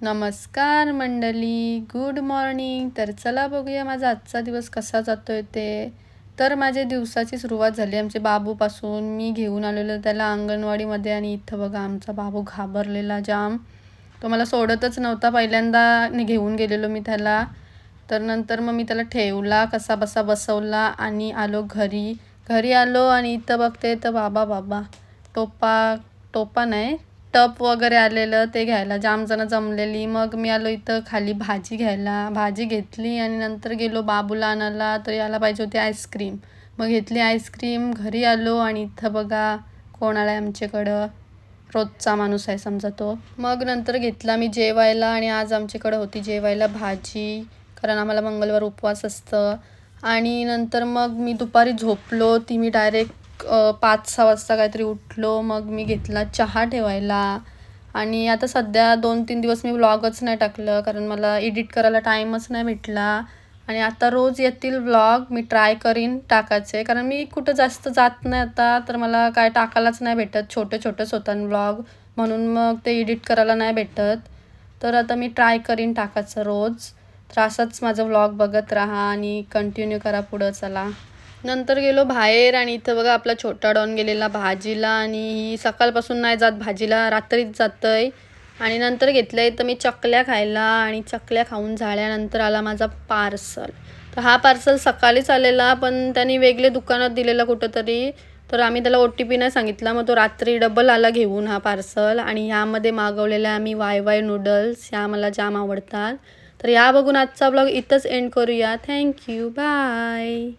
नमस्कार मंडळी, good morning. तर चला बघूया माझा आजचा दिवस कसा जातोय ते. तर माझ्या दिवसाची सुरुवात झाली आमच्या बाबूपासून. मी घेऊन आलेलो त्याला अंगणवाडीमध्ये आणि इथं बघा आमचा बाबू घाबरलेला जाम. तो मला सोडतच नव्हता. पहिल्यांदा घेऊन गेलेलो मी त्याला. तर नंतर मग मी त्याला ठेवला, कसाबसा बसवला आणि आलो घरी. घरी आलो आणि इथं बघते तर बाबा टोपा टोपा नाही टप वगैरे आलेलं ते घ्यायला जाम जण जमलेली. मग मी आलो इथं खाली भाजी घ्यायला. भाजी घेतली आणि नंतर गेलो बाबूला आणायला. तर याला पाहिजे होती आईस्क्रीम. मग घेतली आईस्क्रीम. घरी आलो आणि इथं बघा कोण आला आहे आमच्याकडं. रोजचा माणूस आहे समजा तो. मग नंतर घेतला मी जेवायला आणि आज आमच्याकडं होती जेवायला भाजी, कारण आम्हाला मंगळवार उपवास असतं. आणि नंतर मग मी दुपारी झोपलो. ती मी डायरेक्ट 5-6 वाजता काहीतरी उठलो. मग मी घेतला चहा ठेवायला. आणि आता सध्या 2-3 दिवस मी व्लॉगच नाही टाकलं, कारण मला एडिट करायला टाईमच नाही भेटला. आणि आता रोज येतील व्लॉग. मी ट्राय करीन टाकायचे, कारण मी कुठं जास्त जात नाही आता, तर मला काय टाकायलाच नाही भेटत. छोटंच होतं व्लॉग, म्हणून मग ते एडिट करायला नाही भेटत. तर आता मी ट्राय करीन टाकायचं रोज. तर असंच माझं व्लॉग बघत राहा आणि कंटिन्यू करा पुढं. चला. नंतर गेलो बाहेर आणि इथं बघा आपला छोटा डॉन गेलेला भाजीला. आणि ही सकाळपासून नाही जात भाजीला, रात्रीच जातंय. आणि नंतर घेतलं इथं मी चकल्या खायला. आणि चकल्या खाऊन झाल्यानंतर आला माझा पार्सल. तर हा पार्सल सकाळीच आलेला, पण त्यांनी वेगळे दुकानात दिलेला कुठंतरी. तर आम्ही त्याला OTP नाही सांगितला, मग तो रात्री डबल आला घेऊन हा पार्सल. आणि ह्यामध्ये मागवलेल्या आम्ही YY नूडल्स. ह्या मला जाम आवडतात. तर ह्या बघून आजचा ब्लॉग इथंच एंड करूया. Thank you, bye.